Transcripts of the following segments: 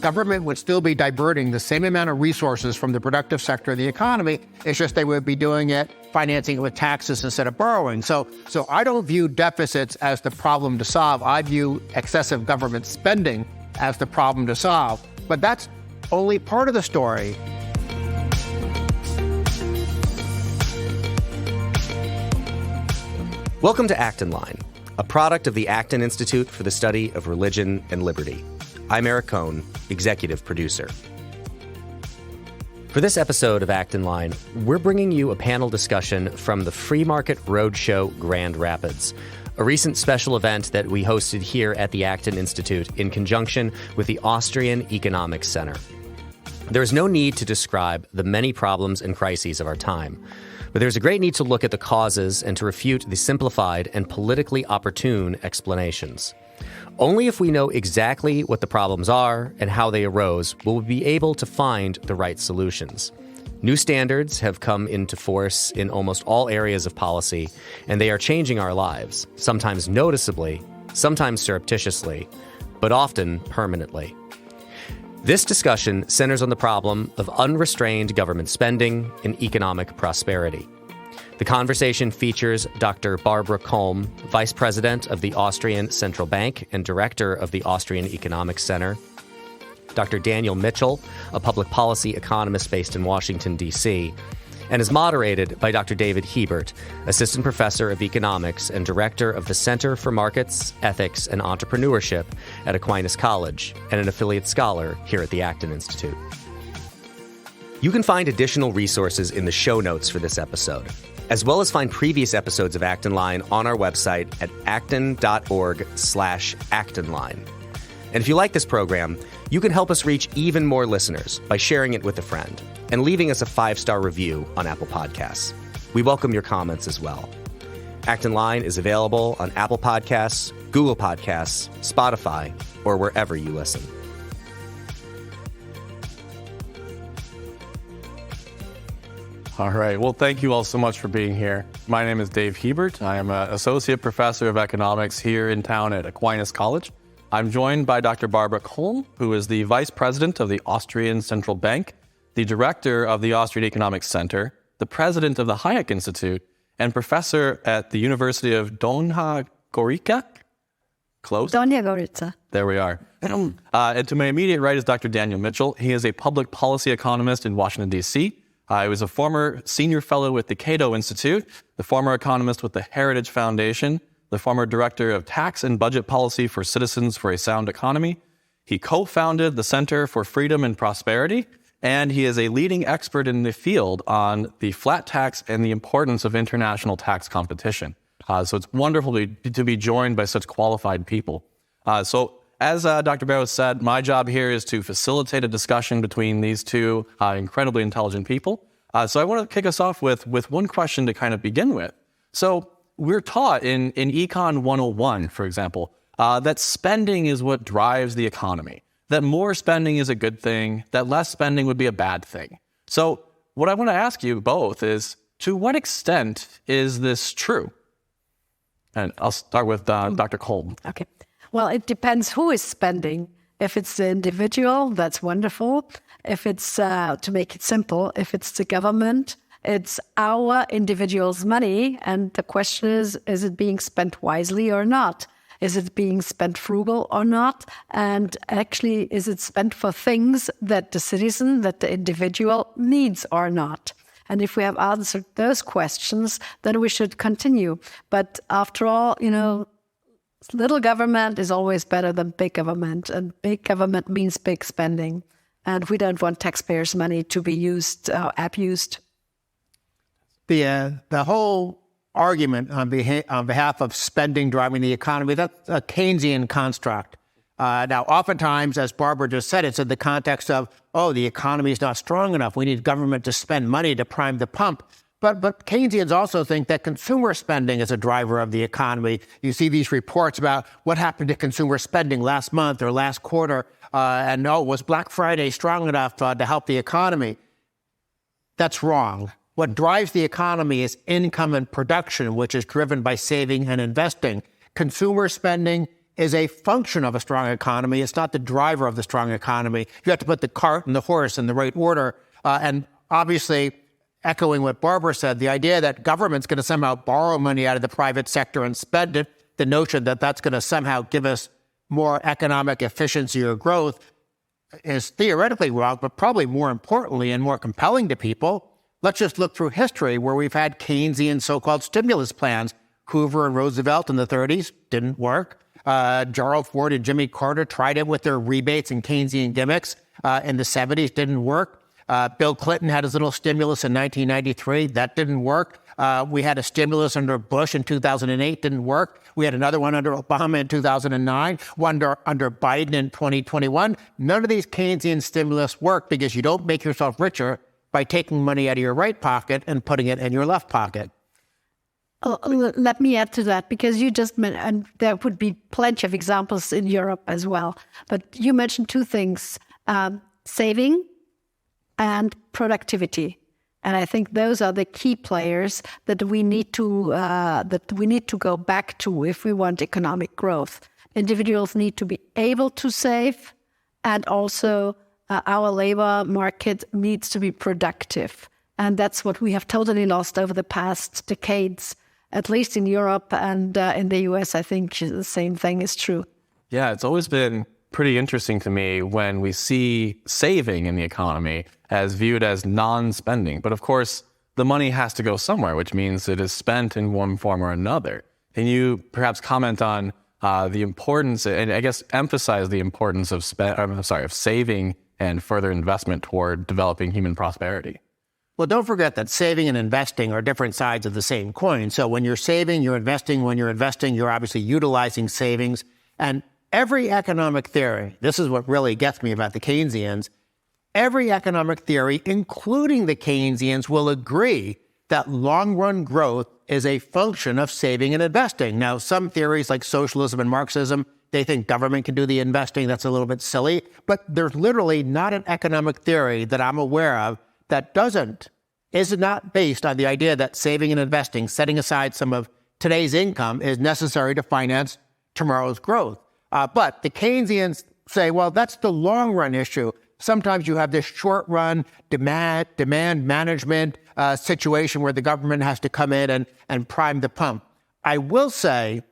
Government would still be diverting the same amount of resources from the productive sector of the economy. It's just they would be doing it, financing it with taxes instead of borrowing. So I don't view deficits as the problem to solve. I view excessive government spending as the problem to solve. But that's only part of the story. Welcome to Acton Line, a product of the Acton Institute for the Study of Religion and Liberty. I'm Eric Cohn, executive producer. For this episode of Acton Line, we're bringing you a panel discussion from the Free Market Roadshow Grand Rapids, a recent special event that we hosted here at the Acton Institute in conjunction with the Austrian Economics Center. There is no need to describe the many problems and crises of our time, but there's a great need to look at the causes and to refute the simplified and politically opportune explanations. Only if we know exactly what the problems are and how they arose will we be able to find the right solutions. New standards have come into force in almost all areas of policy, and they are changing our lives, sometimes noticeably, sometimes surreptitiously, but often permanently. This discussion centers on the problem of unrestrained government spending and economic prosperity. The conversation features Dr. Barbara Kolm, Vice President of the Austrian Central Bank and Director of the Austrian Economics Center, Dr. Daniel Mitchell, a public policy economist based in Washington, D.C., and is moderated by Dr. David Hebert, Assistant Professor of Economics and Director of the Center for Markets, Ethics, and Entrepreneurship at Aquinas College, and an affiliate scholar here at the Acton Institute. You can find additional resources in the show notes for this episode, as well as find previous episodes of Acton Line on our website at acton.org/actonline. And if you like this program, you can help us reach even more listeners by sharing it with a friend and leaving us a 5-star review on Apple Podcasts. We welcome your comments as well. Acton Line is available on Apple Podcasts, Google Podcasts, Spotify, or wherever you listen. All right. Well, thank you all so much for being here. My name is Dave Hebert. I am an associate professor of economics here in town at Aquinas College. I'm joined by Dr. Barbara Kolm, who is the vice president of the Austrian Central Bank, the director of the Austrian Economics Center, the president of the Acton Institute, and professor at the University of Donja Gorica. Close? Donja Gorica. There we are. And to my immediate right is Dr. Daniel Mitchell. He is a public policy economist in Washington, D.C. He was a former senior fellow with the Acton Institute, the former economist with the Heritage Foundation, the former director of tax and budget policy for Citizens for a Sound Economy. He co-founded the Center for Freedom and Prosperity, and he is a leading expert in the field on the flat tax and the importance of international tax competition. So it's wonderful to be joined by such qualified people. So as Dr. Barrows said, my job here is to facilitate a discussion between these two incredibly intelligent people. So I want to kick us off with one question to kind of begin with. So we're taught in Econ 101, for example, that spending is what drives the economy, that more spending is a good thing, that less spending would be a bad thing. So what I want to ask you both is, to what extent is this true? And I'll start with Dr. Kolm. Okay. Well, it depends who is spending. If it's the individual, that's wonderful. If it's, to make it simple, if it's the government, it's our individual's money, and the question is it being spent wisely or not? Is it being spent frugal or not? And actually, is it spent for things that the citizen, that the individual needs or not? And if we have answered those questions, then we should continue. But after all, little government is always better than big government, and big government means big spending. And we don't want taxpayers' money to be used, abused. The whole argument on behalf of spending driving the economy, that's a Keynesian construct. Now, oftentimes, as Barbara just said, it's in the context of, the economy is not strong enough. We need government to spend money to prime the pump. But Keynesians also think that consumer spending is a driver of the economy. You see these reports about what happened to consumer spending last month or last quarter, and was Black Friday strong enough to help the economy? That's wrong. What drives the economy is income and production, which is driven by saving and investing. Consumer spending is a function of a strong economy. It's not the driver of the strong economy. You have to put the cart and the horse in the right order. And obviously, echoing what Barbara said, the idea that government's going to somehow borrow money out of the private sector and spend it, the notion that that's going to somehow give us more economic efficiency or growth is theoretically wrong, but probably more importantly and more compelling to people. Let's just look through history where we've had Keynesian so-called stimulus plans. Hoover and Roosevelt in the 30s didn't work. Gerald Ford and Jimmy Carter tried it with their rebates and Keynesian gimmicks in the 70s, didn't work. Bill Clinton had his little stimulus in 1993. That didn't work. We had a stimulus under Bush in 2008, didn't work. We had another one under Obama in 2009, one under Biden in 2021. None of these Keynesian stimulus work because you don't make yourself richer by taking money out of your right pocket and putting it in your left pocket. Let me add to that, because you just mentioned, and there would be plenty of examples in Europe as well, but you mentioned two things, saving and productivity. And I think those are the key players that we need to go back to if we want economic growth. Individuals need to be able to save, and also our labor market needs to be productive. And that's what we have totally lost over the past decades, at least in Europe, and in the US, I think the same thing is true. Yeah, it's always been pretty interesting to me when we see saving in the economy as viewed as non-spending. But of course, the money has to go somewhere, which means it is spent in one form or another. Can you perhaps comment on the importance, and I guess emphasize the importance of saving and further investment toward developing human prosperity? Well, don't forget that saving and investing are different sides of the same coin. So when you're saving, you're investing. When you're investing, you're obviously utilizing savings. And every economic theory, this is what really gets me about the Keynesians, every economic theory, including the Keynesians, will agree that long-run growth is a function of saving and investing. Now, some theories like socialism and Marxism, they think government can do the investing. That's a little bit silly. But there's literally not an economic theory that I'm aware of that is not based on the idea that saving and investing, setting aside some of today's income, is necessary to finance tomorrow's growth. But the Keynesians say, well, that's the long-run issue. Sometimes you have this short-run demand management situation where the government has to come in and prime the pump. I will say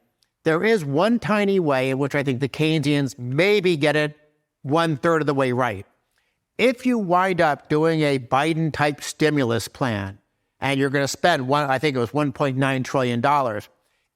there is one tiny way in which I think the Keynesians maybe get it 1/3 of the way right. If you wind up doing a Biden-type stimulus plan and you're going to spend I think it was $1.9 trillion,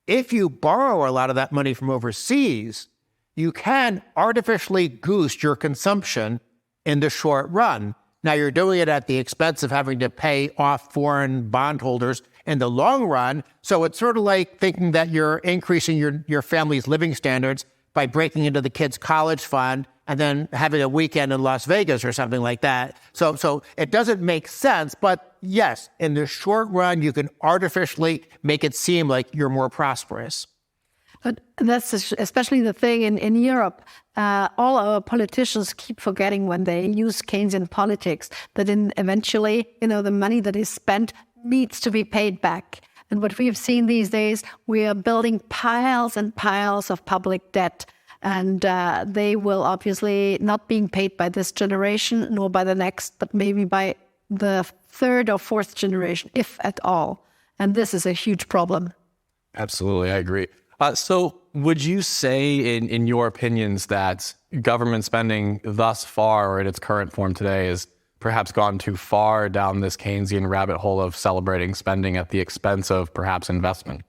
if you borrow a lot of that money from overseas, you can artificially goose your consumption in the short run. Now, you're doing it at the expense of having to pay off foreign bondholders in the long run. So it's sort of like thinking that you're increasing your family's living standards by breaking into the kids' college fund and then having a weekend in Las Vegas or something like that. So it doesn't make sense. But yes, in the short run, you can artificially make it seem like you're more prosperous. But that's especially the thing in Europe. All our politicians keep forgetting when they use Keynesian politics that eventually, the money that is spent needs to be paid back. And what we have seen these days, we are building piles and piles of public debt. And they will obviously not being paid by this generation, nor by the next, but maybe by the third or fourth generation, if at all. And this is a huge problem. Absolutely, I agree. So would you say, in your opinions, that government spending thus far, or in its current form today, has perhaps gone too far down this Keynesian rabbit hole of celebrating spending at the expense of perhaps investment?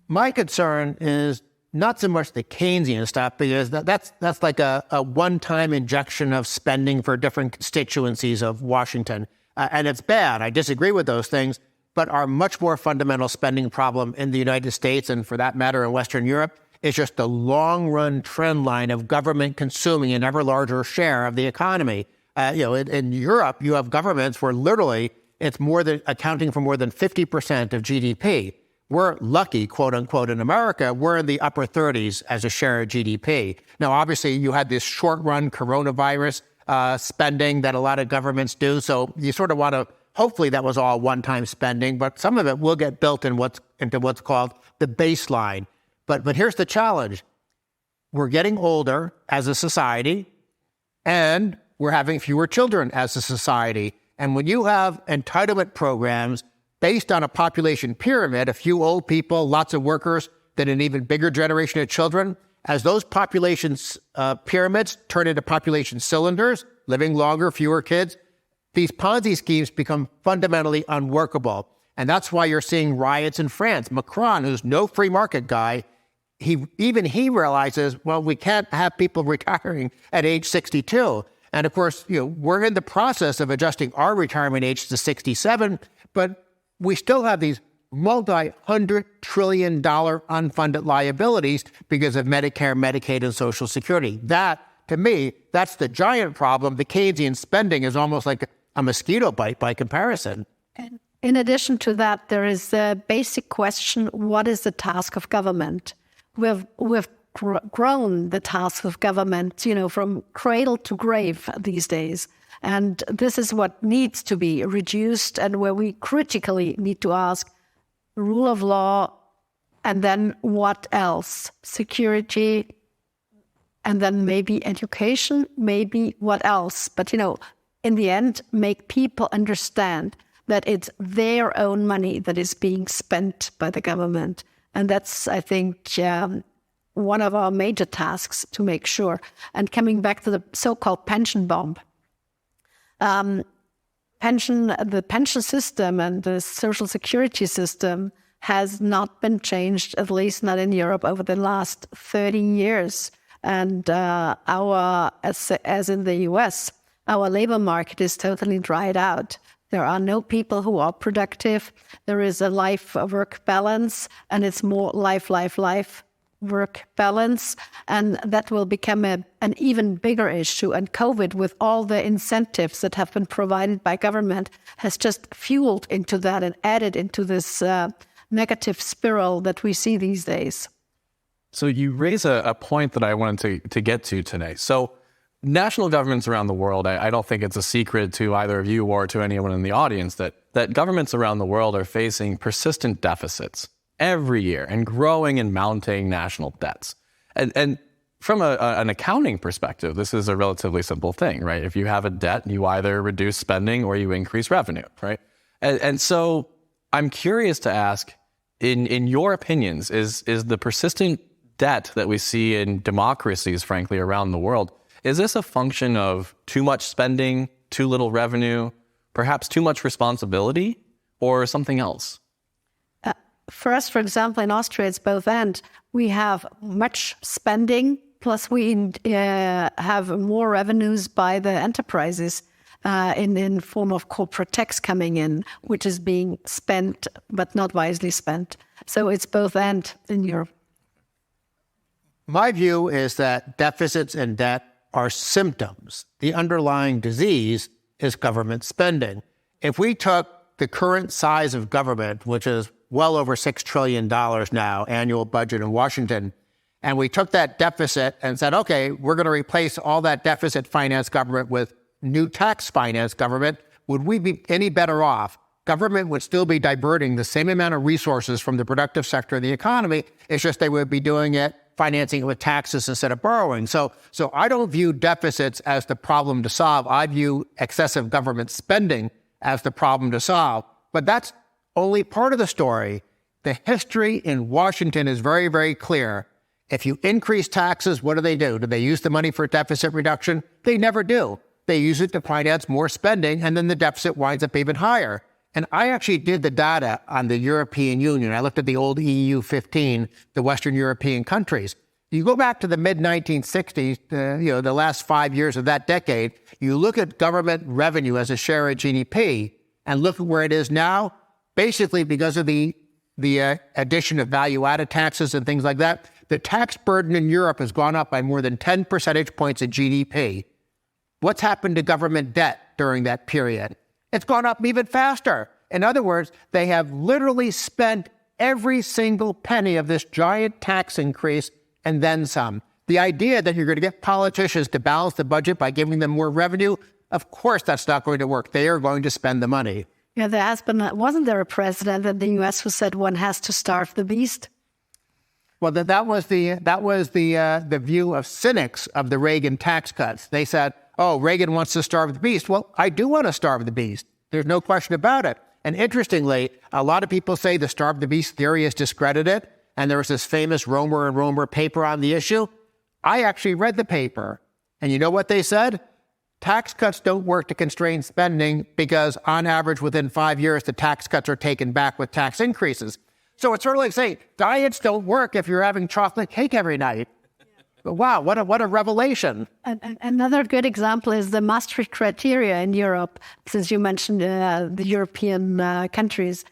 My concern is not so much the Keynesian stuff, because that's like a one-time injection of spending for different constituencies of Washington. And it's bad. I disagree with those things. But our much more fundamental spending problem in the United States, and for that matter in Western Europe, is just the long-run trend line of government consuming an ever larger share of the economy. In Europe, you have governments where literally it's accounting for more than 50% of GDP. We're lucky, quote unquote, in America. We're in the upper 30s as a share of GDP. Now, obviously, you had this short-run coronavirus spending that a lot of governments do. So you sort of want to. Hopefully that was all one-time spending, but some of it will get built into what's called the baseline. But here's the challenge. We're getting older as a society, and we're having fewer children as a society. And when you have entitlement programs based on a population pyramid, a few old people, lots of workers, then an even bigger generation of children, as those population pyramids turn into population cylinders, living longer, fewer kids, these Ponzi schemes become fundamentally unworkable. And that's why you're seeing riots in France. Macron, who's no free market guy, he realizes, well, we can't have people retiring at age 62. And of course, we're in the process of adjusting our retirement age to 67, but we still have these multi-$100 trillion unfunded liabilities because of Medicare, Medicaid, and Social Security. That, to me, that's the giant problem. The Keynesian spending is almost like a mosquito bite by comparison. And in addition to that, there is a basic question, what is the task of government? We've grown the task of government, from cradle to grave these days. And this is what needs to be reduced, and where we critically need to ask, rule of law, and then what else? Security, and then maybe education, maybe what else? But, in the end, make people understand that it's their own money that is being spent by the government. And that's, I think, one of our major tasks to make sure. And coming back to the so-called pension bomb, the pension system and the social security system has not been changed, at least not in Europe, over the last 30 years. And as in the US, our labor market is totally dried out. There are no people who are productive. There is a life-work balance, and it's more life-work balance. And that will become an even bigger issue. And COVID, with all the incentives that have been provided by government, has just fueled into that and added into this negative spiral that we see these days. So you raise a point that I wanted to get to today. So national governments around the world, I don't think it's a secret to either of you or to anyone in the audience that governments around the world are facing persistent deficits every year and growing and mounting national debts. And from an accounting perspective, this is a relatively simple thing, right? If you have a debt, you either reduce spending or you increase revenue, right? And so I'm curious to ask, in your opinions, is the persistent debt that we see in democracies, frankly, around the world, is this a function of too much spending, too little revenue, perhaps too much responsibility, or something else? For us, for example, in Austria, it's both and. We have much spending, plus we have more revenues by the enterprises in form of corporate tax coming in, which is being spent but not wisely spent. So it's both and in Europe. My view is that deficits and debt are symptoms. The underlying disease is government spending. If we took the current size of government, which is well over $6 trillion now, annual budget in Washington, and we took that deficit and said, okay, we're going to replace all that deficit finance government with new tax finance government, would we be any better off? Government would still be diverting the same amount of resources from the productive sector of the economy. It's just they would be doing it, financing it with taxes instead of borrowing. So I don't view deficits as the problem to solve. I view excessive government spending as the problem to solve. But that's only part of the story. The history in Washington is very, very clear. If you increase taxes, what do? Do they use the money for deficit reduction? They never do. They use it to finance more spending, and then the deficit winds up even higher. And I actually did the data on the European Union. I looked at the old EU 15, the Western European countries. You go back to the mid-1960s, the last 5 years of that decade, you look at government revenue as a share of GDP, and look at where it is now. Basically, because of the addition of value-added taxes and things like that, the tax burden in Europe has gone up by more than 10 percentage points of GDP. What's happened to government debt during that period? It's gone up even faster. In other words, they have literally spent every single penny of this giant tax increase and then some. The idea that you're going to get politicians to balance the budget by giving them more revenue, of course that's not going to work. They are going to spend the money. Yeah, wasn't there a president in the U.S. who said one has to starve the beast? Well, that was the view of cynics of the Reagan tax cuts. They said, "Oh, Reagan wants to starve the beast." Well, I do want to starve the beast. There's no question about it. And interestingly, a lot of people say the starve the beast theory is discredited, and there was this famous Romer and Romer paper on the issue. I actually read the paper, and you know what they said? Tax cuts don't work to constrain spending because, on average, within 5 years, the tax cuts are taken back with tax increases. So it's sort of like saying diets don't work if you're having chocolate cake every night. But wow, what a revelation. Another good example is the Maastricht criteria in Europe. Since you mentioned the European countries,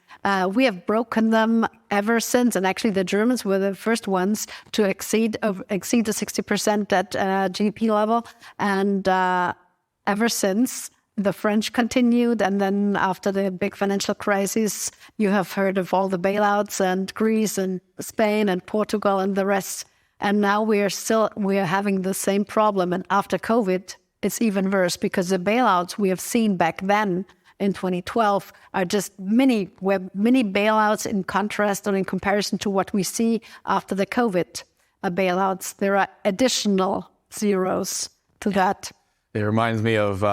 we have broken them ever since. And actually, the Germans were the first ones to exceed the 60% at GDP level. And ever since, the French continued, and then after the big financial crisis, you have heard of all the bailouts and Greece and Spain and Portugal and the rest. And now we are having the same problem. And after COVID, it's even worse because the bailouts we have seen back then in 2012 are just mini bailouts in contrast or in comparison to what we see after the COVID bailouts. There are additional zeros to that. It reminds me of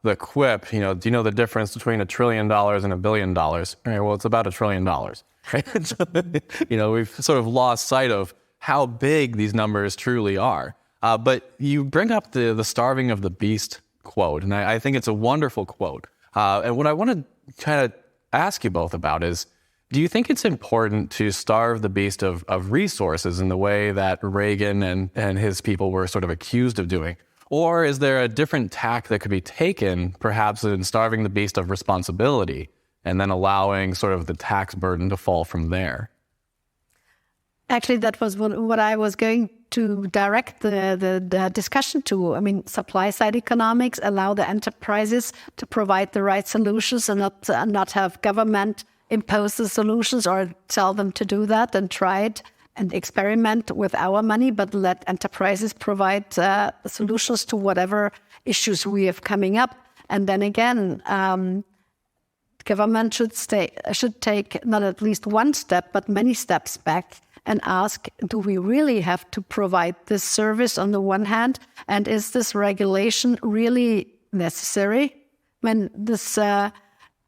the quip, do you know the difference between $1 trillion and $1 billion? Right, well, it's about $1 trillion. Right? So, we've sort of lost sight of how big these numbers truly are. But you bring up the starving of the beast quote, and I think it's a wonderful quote. And what I want to kind of ask you both about is, do you think it's important to starve the beast of resources in the way that Reagan and his people were sort of accused of doing? Or is there a different tack that could be taken, perhaps in starving the beast of responsibility and then allowing sort of the tax burden to fall from there? Actually, that was what I was going to direct the discussion to. I mean, supply-side economics allow the enterprises to provide the right solutions and not have government impose the solutions or tell them to do that and try it and experiment with our money, but let enterprises provide solutions to whatever issues we have coming up. And then again, government should take not at least one step, but many steps back and ask, do we really have to provide this service on the one hand? And is this regulation really necessary? When this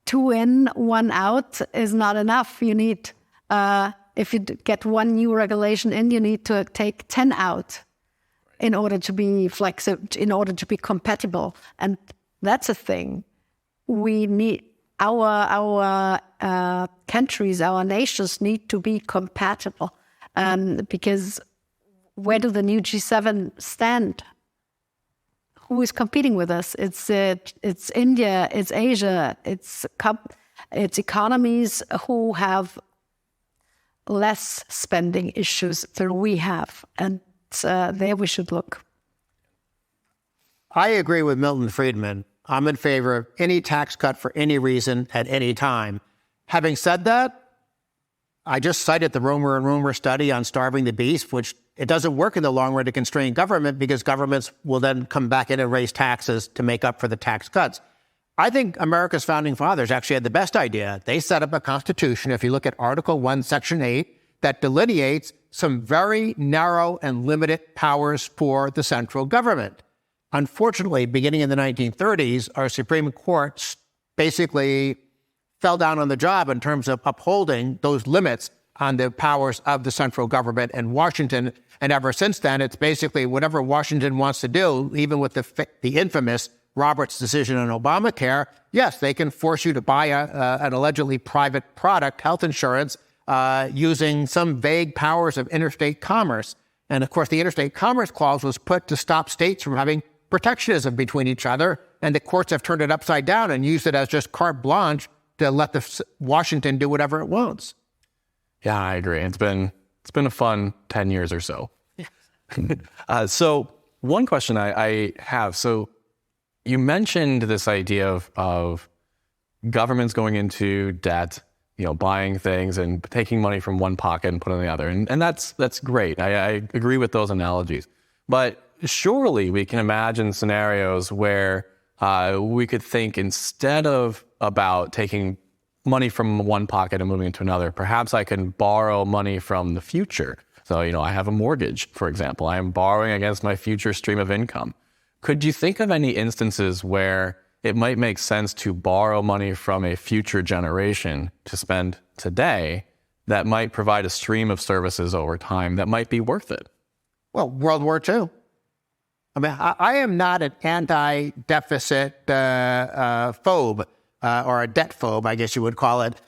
2 in, 1 out is not enough. You need... if you get one new regulation in, you need to take 10 out in order to be flexible, in order to be compatible. And that's a thing. We need our countries, our nations need to be compatible. Because where do the new G7 stand? Who is competing with us? It's India, it's Asia, it's economies who have less spending issues than we have. And there we should look. I agree with Milton Friedman. I'm in favor of any tax cut for any reason at any time. Having said that, I just cited the Romer and Romer study on starving the beast, which it doesn't work in the long run to constrain government because governments will then come back in and raise taxes to make up for the tax cuts. I think America's founding fathers actually had the best idea. They set up a constitution, if you look at Article 1, Section 8, that delineates some very narrow and limited powers for the central government. Unfortunately, beginning in the 1930s, our Supreme Court basically fell down on the job in terms of upholding those limits on the powers of the central government in Washington. And ever since then, it's basically whatever Washington wants to do, even with the infamous Roberts decision on Obamacare. Yes, they can force you to buy an allegedly private product, health insurance, using some vague powers of interstate commerce. And of course, the Interstate Commerce Clause was put to stop states from having protectionism between each other. And the courts have turned it upside down and used it as just carte blanche to let Washington do whatever it wants. Yeah, I agree. It's been a fun 10 years or so. So one question I have, so you mentioned this idea of governments going into debt, buying things and taking money from one pocket and putting it in the other. And that's great. I agree with those analogies. But surely we can imagine scenarios where we could think instead of about taking money from one pocket and moving into another, perhaps I can borrow money from the future. So, I have a mortgage, for example. I am borrowing against my future stream of income. Could you think of any instances where it might make sense to borrow money from a future generation to spend today that might provide a stream of services over time that might be worth it? Well, World War II. I mean, I am not an anti-deficit phobe or a debt phobe, I guess you would call it.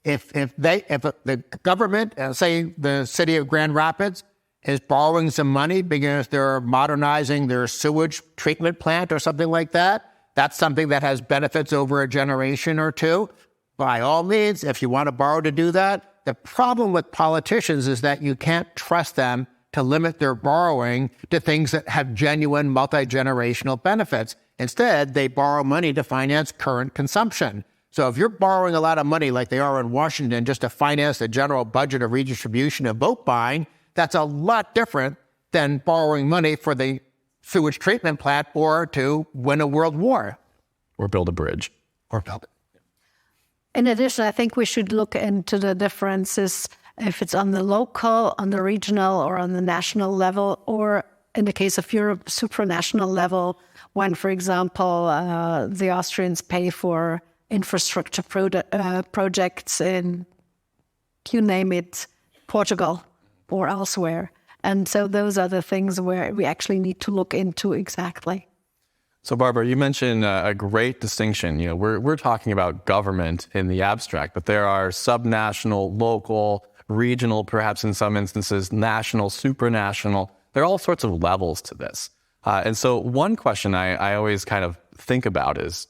If the government, say the city of Grand Rapids, is borrowing some money because they're modernizing their sewage treatment plant or something like that, that's something that has benefits over a generation or two. By all means, if you want to borrow to do that, the problem with politicians is that you can't trust them to limit their borrowing to things that have genuine multi-generational benefits. Instead, they borrow money to finance current consumption. So if you're borrowing a lot of money like they are in Washington just to finance the general budget of redistribution and vote buying, that's a lot different than borrowing money for the sewage treatment plant or to win a world war. Or build a bridge. Or build it. In addition, I think we should look into the differences if it's on the local, on the regional, or on the national level, or in the case of Europe, supranational level, when, for example, the Austrians pay for infrastructure projects in, you name it, Portugal or elsewhere. And so those are the things where we actually need to look into exactly. So, Barbara, you mentioned a great distinction. We're talking about government in the abstract, but there are subnational, local, regional, perhaps in some instances, national, supranational. There are all sorts of levels to this. And so one question I always kind of think about is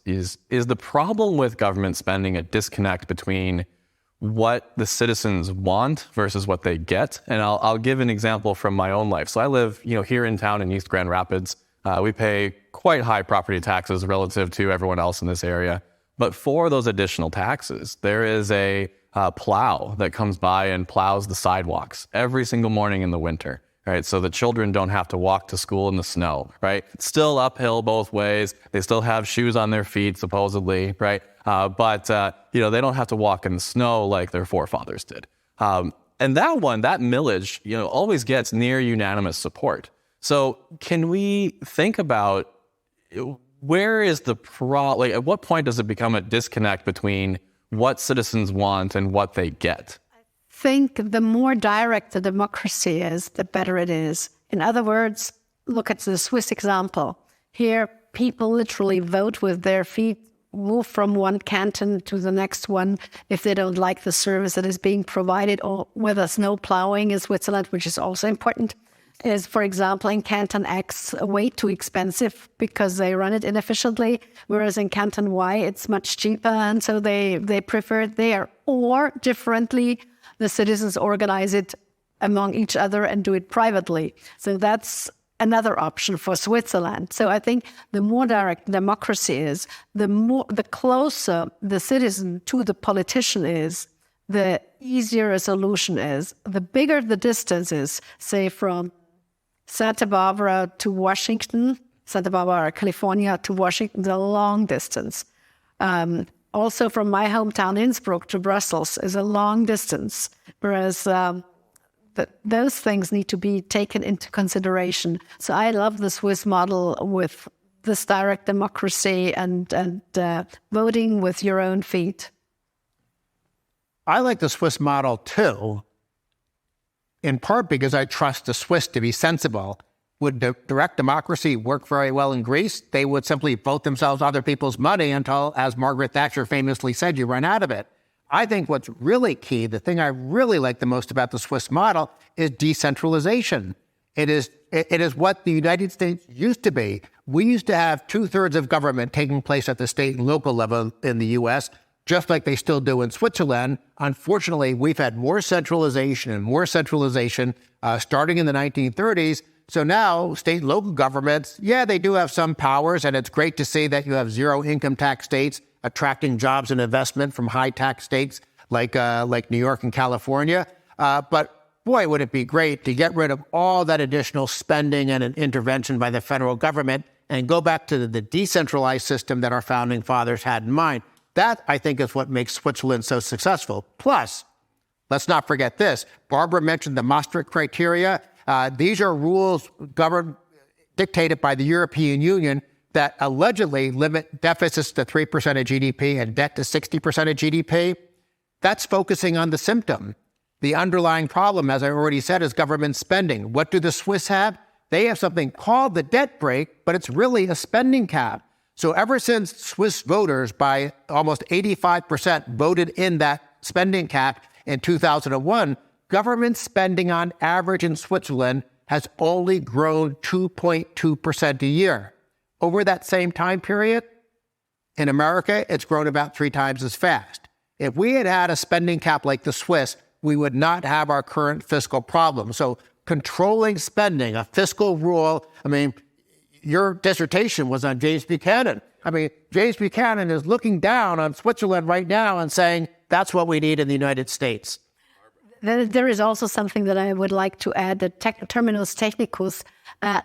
the problem with government spending a disconnect between what the citizens want versus what they get? And I'll give an example from my own life. So I live, here in town in East Grand Rapids. We pay quite high property taxes relative to everyone else in this area. But for those additional taxes, there is a plow that comes by and plows the sidewalks every single morning in the winter, right? So the children don't have to walk to school in the snow, right? It's still uphill both ways. They still have shoes on their feet, supposedly, right? But they don't have to walk in the snow like their forefathers did. And that millage, always gets near unanimous support. So can we think about where is the at what point does it become a disconnect between what citizens want and what they get? I think the more direct the democracy is, the better it is. In other words, look at the Swiss example. Here, people literally vote with their feet, move from one canton to the next one if they don't like the service that is being provided, or whether snow plowing in Switzerland, which is also important, is, for example, in Canton X, way too expensive because they run it inefficiently, whereas in Canton Y, it's much cheaper, and so they prefer it there. Or, differently, the citizens organize it among each other and do it privately. So that's another option for Switzerland. So I think the more direct democracy is, the closer the citizen to the politician is, the easier a solution is. The bigger the distance is, say from Santa Barbara to Washington, Santa Barbara, California to Washington, the long distance. Also from my hometown, Innsbruck, to Brussels is a long distance, whereas those things need to be taken into consideration. So I love the Swiss model with this direct democracy and voting with your own feet. I like the Swiss model too, in part because I trust the Swiss to be sensible. Would direct democracy work very well in Greece? They would simply vote themselves other people's money until, as Margaret Thatcher famously said, you run out of it. I think what's really key, the thing I really like the most about the Swiss model, is decentralization. It is what the United States used to be. We used to have 2/3 of government taking place at the state and local level in the U.S., just like they still do in Switzerland. Unfortunately, we've had more centralization starting in the 1930s. So now state and local governments, they do have some powers, and it's great to see that you have zero income tax states attracting jobs and investment from high tax states like New York and California. But boy, would it be great to get rid of all that additional spending and an intervention by the federal government and go back to the decentralized system that our founding fathers had in mind. That, I think, is what makes Switzerland so successful. Plus, Let's not forget this. Barbara mentioned the Maastricht criteria. These are rules dictated by the European Union that allegedly limit deficits to 3% of GDP and debt to 60% of GDP. That's focusing on the symptom. The underlying problem, as I already said, is government spending. What do the Swiss have? They have something called the debt brake, but it's really a spending cap. So ever since Swiss voters, by almost 85%, voted in that spending cap in 2001, government spending on average in Switzerland has only grown 2.2% a year. Over that same time period, in America, it's grown about 3 times as fast. If we had had a spending cap like the Swiss, we would not have our current fiscal problem. So controlling spending, a fiscal rule, your dissertation was on James Buchanan. James Buchanan is looking down on Switzerland right now and saying, that's what we need in the United States. There is also something that I would like to add, the terminus technicus,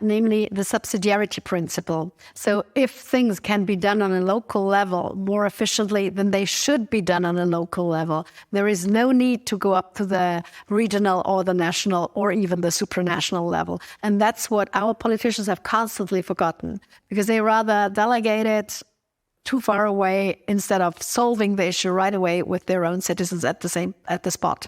namely the subsidiarity principle. So if things can be done on a local level more efficiently, then they should be done on a local level. There is no need to go up to the regional or the national or even the supranational level. And that's what our politicians have constantly forgotten, because they rather delegate it too far away instead of solving the issue right away with their own citizens at the spot.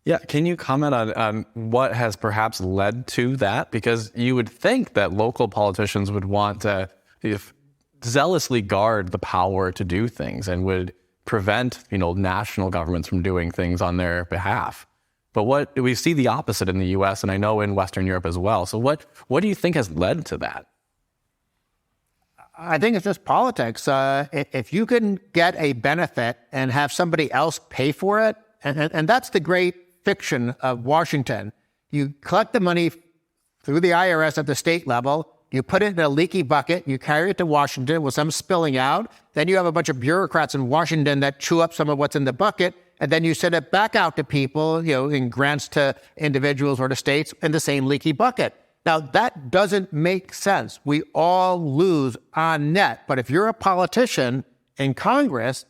Yeah, can you comment on what has perhaps led to that? Because you would think that local politicians would want to zealously guard the power to do things and would prevent, national governments from doing things on their behalf. But we see the opposite in the U.S. and I know in Western Europe as well. So what do you think has led to that? I think it's just politics. If you can get a benefit and have somebody else pay for it, and that's the great fiction of Washington. You collect the money through the IRS at the state level, you put it in a leaky bucket, you carry it to Washington with some spilling out, then you have a bunch of bureaucrats in Washington that chew up some of what's in the bucket, and then you send it back out to people, in grants to individuals or to states in the same leaky bucket. Now, that doesn't make sense. We all lose on net. But if you're a politician in Congress,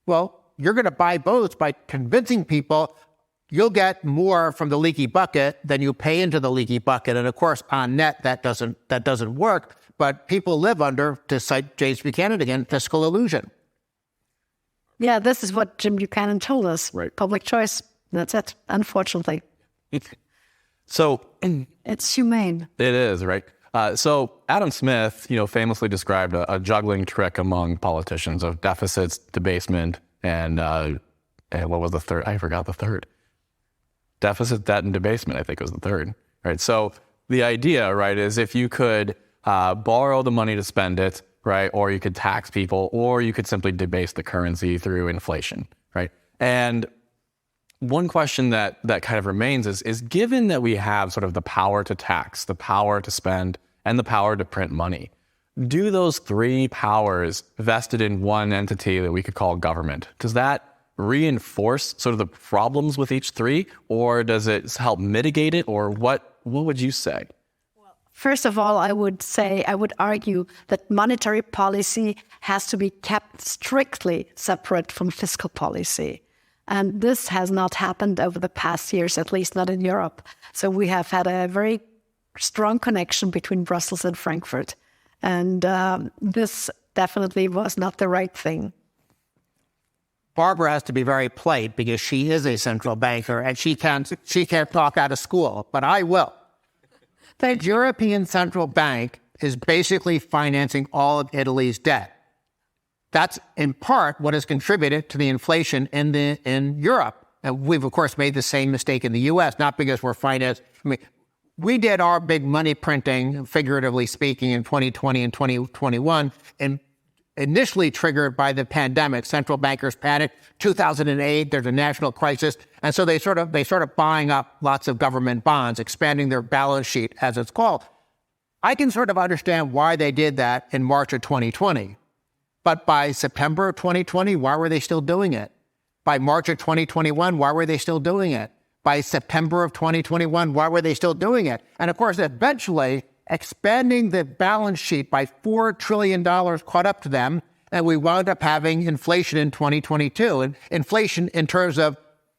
well, you're going to buy votes by convincing people you'll get more from the leaky bucket than you pay into the leaky bucket. And of course, on net, that doesn't work. But people live under, to cite James Buchanan again, fiscal illusion. Yeah, this is what Jim Buchanan told us. Right. Public choice. That's it, unfortunately. So it's humane. It is, right? So Adam Smith, famously described a juggling trick among politicians of deficits, debasement, and what was the third? I forgot the third. Deficit, debt, and debasement, I think was the third. Right. So the idea, right, is if you could borrow the money to spend it, right, or you could tax people, or you could simply debase the currency through inflation, right? And one question that kind of remains is given that we have sort of the power to tax, the power to spend, and the power to print money, do those 3 powers vested in one entity that we could call government, does that reinforce sort of the problems with each 3, or does it help mitigate it, or what would you say? First of all, I would argue that monetary policy has to be kept strictly separate from fiscal policy. And this has not happened over the past years, at least not in Europe. So we have had a very strong connection between Brussels and Frankfurt. And this definitely was not the right thing. Barbara has to be very polite because she is a central banker and she can't talk out of school, but I will. The European Central Bank is basically financing all of Italy's debt. That's in part what has contributed to the inflation in Europe. And we've, of course, made the same mistake in the U.S., not because we're financed. We did our big money printing, figuratively speaking, in 2020 and 2021, and initially triggered by the pandemic. Central bankers panicked. 2008, there's a national crisis. And so they started buying up lots of government bonds, expanding their balance sheet, as it's called. I can sort of understand why they did that in March of 2020. But by September of 2020, why were they still doing it? By March of 2021, why were they still doing it? By September of 2021, why were they still doing it? And of course, eventually, expanding the balance sheet by $4 trillion caught up to them, and we wound up having inflation in 2022. And inflation in terms of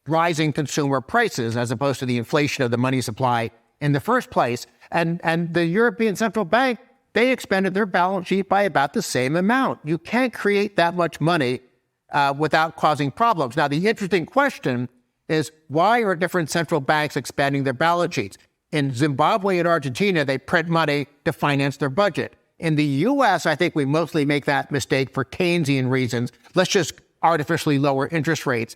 rising consumer prices as opposed to the inflation of the money supply in the first place. And the European Central Bank, they expanded their balance sheet by about the same amount. You can't create that much money without causing problems. Now, the interesting question is, why are different central banks expanding their balance sheets? In Zimbabwe and Argentina, they print money to finance their budget. In the U.S., I think we mostly make that mistake for Keynesian reasons. Let's just artificially lower interest rates.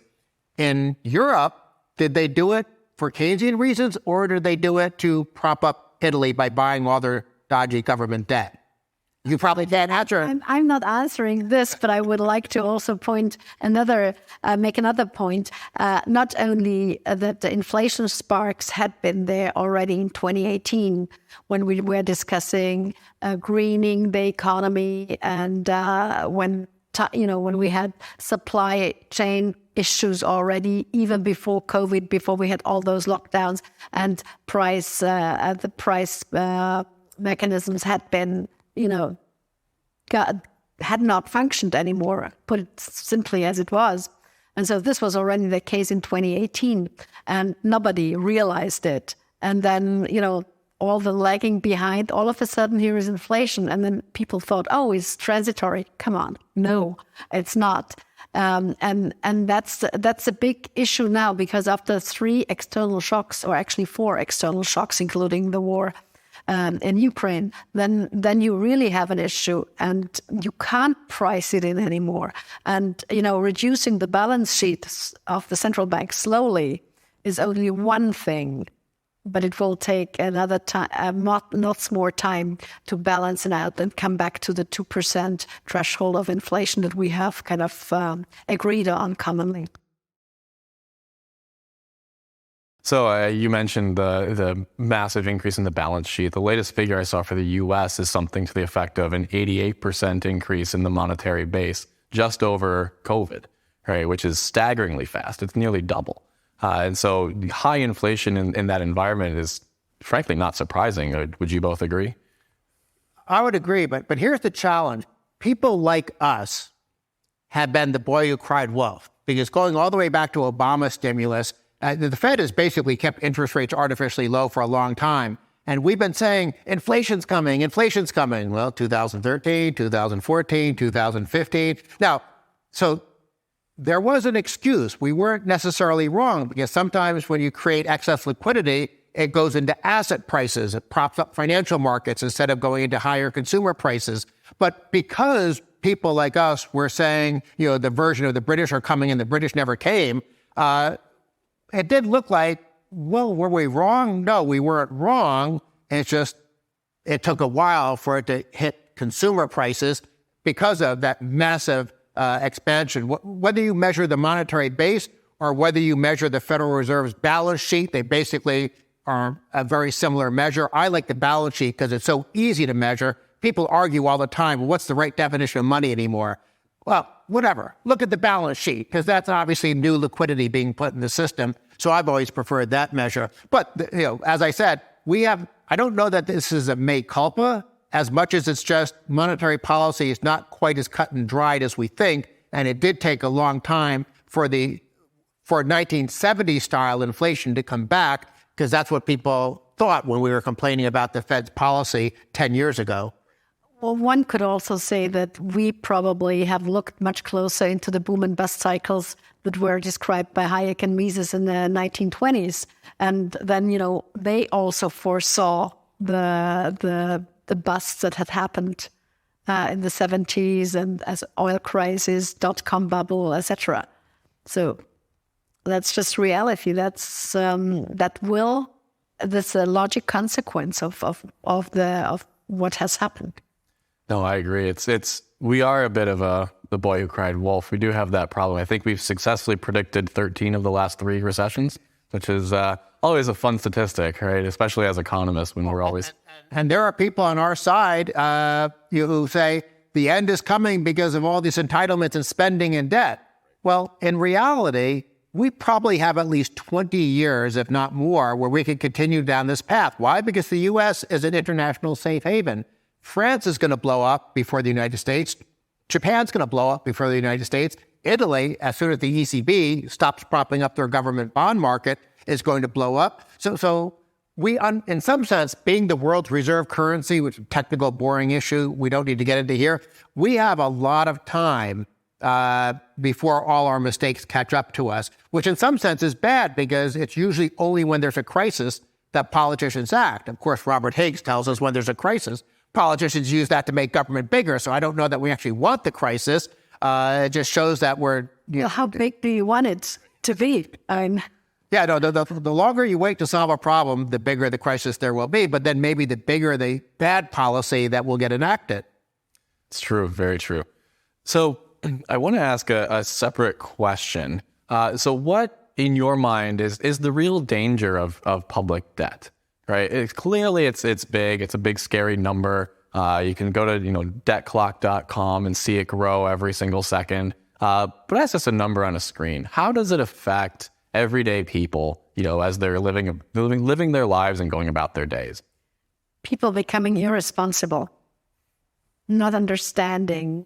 In Europe, did they do it for Keynesian reasons, or did they do it to prop up Italy by buying all their dodgy government debt? You probably can't answer. I'm not answering this, but I would like to also make another point. Not only that the inflation sparks had been there already in 2018 when we were discussing greening the economy, and when we had supply chain issues already, even before COVID, before we had all those lockdowns, and the price mechanisms had been, had not functioned anymore, put it simply as it was. And so this was already the case in 2018, and nobody realized it. And then, all the lagging behind, all of a sudden here is inflation. And then people thought, oh, it's transitory. Come on. No, it's not. And that's a big issue now, because after 3 external shocks, or actually 4 external shocks, including the war in Ukraine, then you really have an issue, and you can't price it in anymore. And, reducing the balance sheets of the central bank slowly is only one thing, but it will take another time, lots more time to balance it out and come back to the 2% threshold of inflation that we have kind of agreed on commonly. So you mentioned the massive increase in the balance sheet. The latest figure I saw for the U.S. is something to the effect of an 88% increase in the monetary base just over COVID, right? Which is staggeringly fast. It's nearly double. And so high inflation in that environment is frankly not surprising. Would you both agree? I would agree, but here's the challenge. People like us have been the boy who cried wolf, because going all the way back to Obama stimulus, the Fed has basically kept interest rates artificially low for a long time. And we've been saying, inflation's coming. Well, 2013, 2014, 2015. Now, so there was an excuse. We weren't necessarily wrong, because sometimes when you create excess liquidity, it goes into asset prices. It props up financial markets instead of going into higher consumer prices. But because people like us were saying, the version of the British are coming and the British never came, it did look like, well, were we wrong? No, we weren't wrong. It's just, it took a while for it to hit consumer prices because of that massive expansion. Whether you measure the monetary base or whether you measure the Federal Reserve's balance sheet, they basically are a very similar measure. I like the balance sheet because it's so easy to measure. People argue all the time, well, what's the right definition of money anymore? Well, whatever. Look at the balance sheet, because that's obviously new liquidity being put in the system. So I've always preferred that measure. But, as I said, I don't know that this is a mea culpa as much as it's just monetary policy is not quite as cut and dried as we think. And it did take a long time for 1970 style inflation to come back, because that's what people thought when we were complaining about the Fed's policy 10 years ago. Well, one could also say that we probably have looked much closer into the boom and bust cycles that were described by Hayek and Mises in the 1920s. And then, they also foresaw the busts that had happened in the 70s, and as oil crisis, dot-com bubble, etc. So that's just reality. That's that's a logic consequence of what has happened. No, I agree. We are a bit of the boy who cried wolf. We do have that problem. I think we've successfully predicted 13 of the last 3 recessions, which is always a fun statistic, right? Especially as economists, when we're always... And there are people on our side who say the end is coming because of all these entitlements and spending and debt. Well, in reality, we probably have at least 20 years, if not more, where we can continue down this path. Why? Because the U.S. is an international safe haven. France is going to blow up before the United States. Japan's going to blow up before the United States. Italy, as soon as the ECB stops propping up their government bond market, is going to blow up. So we, in some sense, being the world's reserve currency, which is a technical, boring issue we don't need to get into here, we have a lot of time before all our mistakes catch up to us, which in some sense is bad because it's usually only when there's a crisis that politicians act. Of course, Robert Higgs tells us when there's a crisis, politicians use that to make government bigger. So I don't know that we actually want the crisis. It just shows that we're... Well, how big do you want it to be? Yeah, no, the longer you wait to solve a problem, the bigger the crisis there will be. But then maybe the bigger the bad policy that will get enacted. It's true, very true. So I want to ask a separate question. So what, in your mind, is the real danger of public debt? Right? Clearly, it's big. It's a big, scary number. You can go to debtclock.com and see it grow every single second. But that's just a number on a screen. How does it affect everyday people, as they're living their lives and going about their days? People becoming irresponsible, not understanding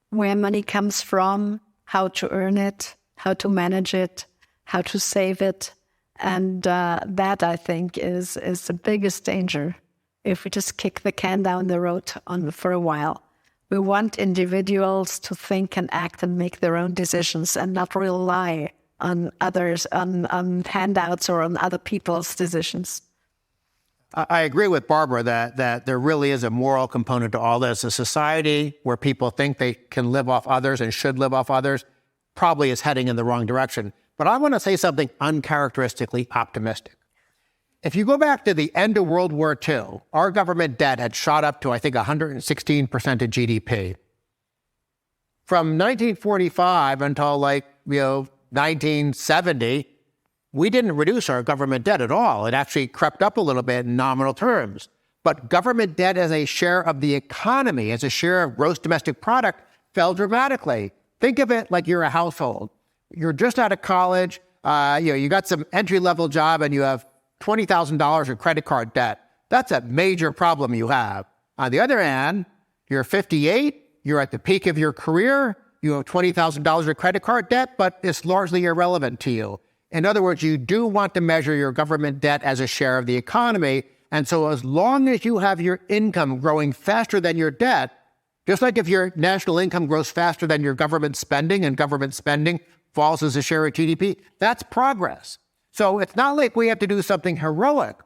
where money comes from, how to earn it, how to manage it, how to save it. And that, I think, is the biggest danger if we just kick the can down the road for a while. We want individuals to think and act and make their own decisions and not rely on others, on handouts or on other people's decisions. I agree with Barbara that there really is a moral component to all this. A society where people think they can live off others and should live off others probably is heading in the wrong direction. But I want to say something uncharacteristically optimistic. If you go back to the end of World War II, our government debt had shot up to, I think, 116% of GDP. From 1945 until 1970, we didn't reduce our government debt at all. It actually crept up a little bit in nominal terms. But government debt as a share of the economy, as a share of gross domestic product, fell dramatically. Think of it like you're a household. You're just out of college, you got some entry-level job and you have $20,000 of credit card debt. That's a major problem you have. On the other hand, you're 58, you're at the peak of your career, you have $20,000 of credit card debt, but it's largely irrelevant to you. In other words, you do want to measure your government debt as a share of the economy. And so as long as you have your income growing faster than your debt, just like if your national income grows faster than your government spending and government spending falls as a share of GDP, that's progress. So it's not like we have to do something heroic.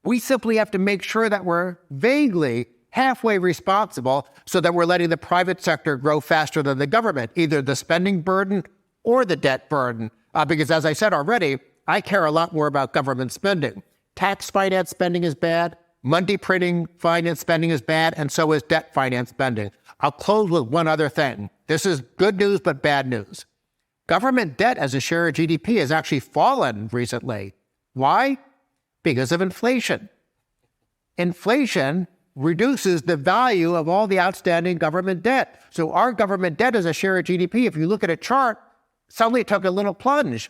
We simply have to make sure that we're vaguely halfway responsible so that we're letting the private sector grow faster than the government, either the spending burden or the debt burden. Because as I said already, I care a lot more about government spending. Tax finance spending is bad. Money printing finance spending is bad. And so is debt finance spending. I'll close with one other thing. This is good news, but bad news. Government debt as a share of GDP has actually fallen recently. Why? Because of inflation. Inflation reduces the value of all the outstanding government debt. So our government debt as a share of GDP, if you look at a chart, suddenly took a little plunge.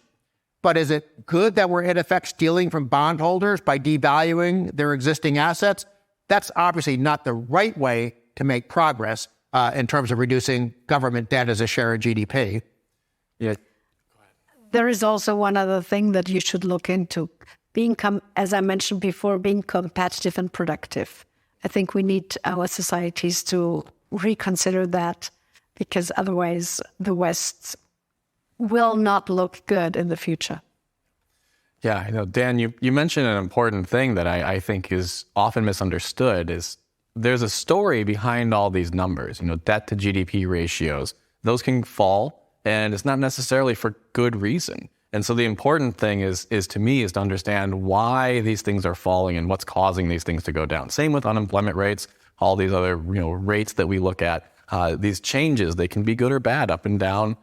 But is it good that we're in effect stealing from bondholders by devaluing their existing assets? That's obviously not the right way to make progress in terms of reducing government debt as a share of GDP. Yeah. There is also one other thing that you should look into. As I mentioned before, being competitive and productive. I think we need our societies to reconsider that because otherwise the West will not look good in the future. Yeah, Dan, you mentioned an important thing that I think is often misunderstood is there's a story behind all these numbers, debt to GDP ratios. Those can fall. And it's not necessarily for good reason. And so the important thing is to me is to understand why these things are falling and what's causing these things to go down. Same with unemployment rates, all these other rates that we look at. These changes, they can be good or bad, up and down,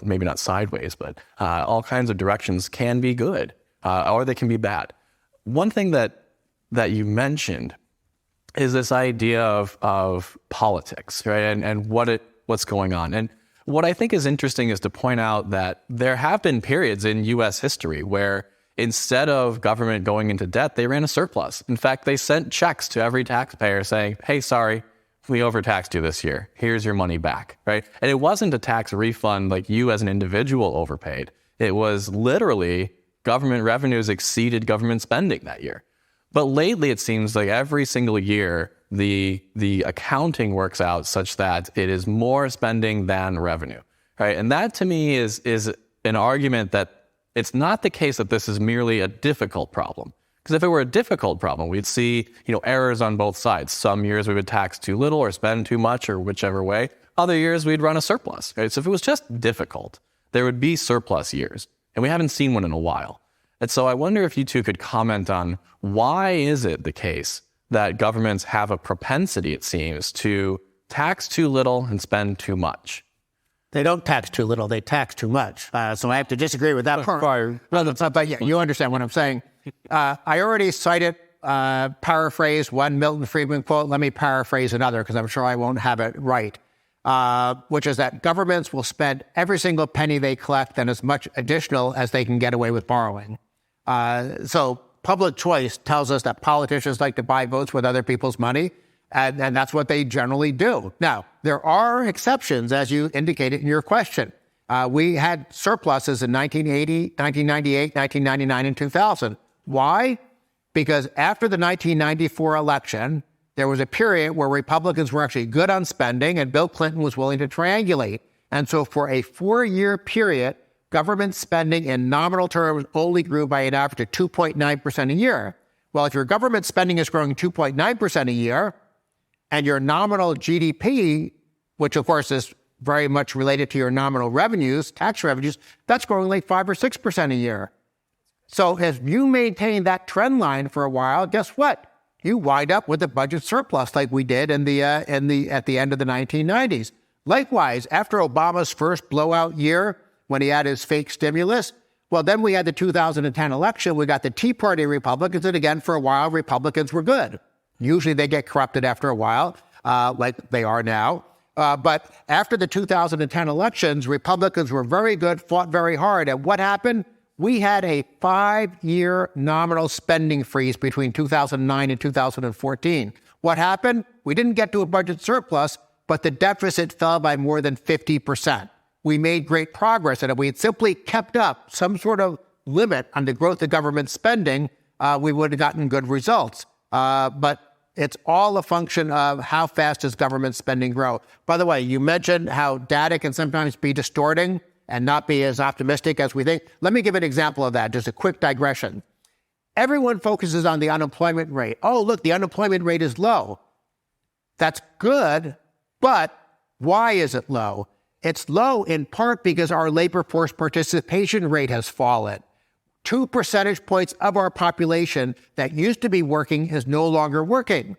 maybe not sideways, but all kinds of directions can be good or they can be bad. One thing that you mentioned is this idea of politics, right? And what's going on. And what I think is interesting is to point out that there have been periods in U.S. history where instead of government going into debt, they ran a surplus. In fact, they sent checks to every taxpayer saying, hey, sorry, we overtaxed you this year. Here's your money back, right? And it wasn't a tax refund like you as an individual overpaid. It was literally government revenues exceeded government spending that year. But lately, it seems like every single year, the accounting works out such that it is more spending than revenue, right? And that to me is an argument that it's not the case that this is merely a difficult problem. Because if it were a difficult problem, we'd see, errors on both sides. Some years we would tax too little or spend too much or whichever way. Other years we'd run a surplus, right? So if it was just difficult, there would be surplus years. And we haven't seen one in a while. And so I wonder if you two could comment on why is it the case that governments have a propensity, it seems, to tax too little and spend too much? They don't tax too little, they tax too much. So I have to disagree with that part. But yeah, you understand what I'm saying. I already cited, paraphrase one Milton Friedman quote. Let me paraphrase another because I'm sure I won't have it right, which is that governments will spend every single penny they collect and as much additional as they can get away with borrowing. So public choice tells us that politicians like to buy votes with other people's money, and that's what they generally do. Now, there are exceptions, as you indicated in your question. We had surpluses in 1980, 1998, 1999, and 2000. Why? Because after the 1994 election, there was a period where Republicans were actually good on spending, and Bill Clinton was willing to triangulate. And so for a 4-year period, government spending in nominal terms only grew by an average of 2.9% a year. Well, if your government spending is growing 2.9% a year, and your nominal GDP, which of course is very much related to your nominal revenues, tax revenues, that's growing like 5 or 6% a year. So if you maintain that trend line for a while, guess what? You wind up with a budget surplus like we did at the end of the 1990s. Likewise, after Obama's first blowout year, when he had his fake stimulus, well, then we had the 2010 election. We got the Tea Party Republicans, and again, for a while, Republicans were good. Usually they get corrupted after a while, like they are now. But after the 2010 elections, Republicans were very good, fought very hard. And what happened? We had a 5-year nominal spending freeze between 2009 and 2014. What happened? We didn't get to a budget surplus, but the deficit fell by more than 50%. We made great progress, and if we had simply kept up some sort of limit on the growth of government spending, we would have gotten good results. But it's all a function of how fast does government spending grow. By the way, you mentioned how data can sometimes be distorting and not be as optimistic as we think. Let me give an example of that, just a quick digression. Everyone focuses on the unemployment rate. Oh, look, the unemployment rate is low. That's good, but why is it low? It's low in part because our labor force participation rate has fallen. 2 percentage points of our population that used to be working is no longer working,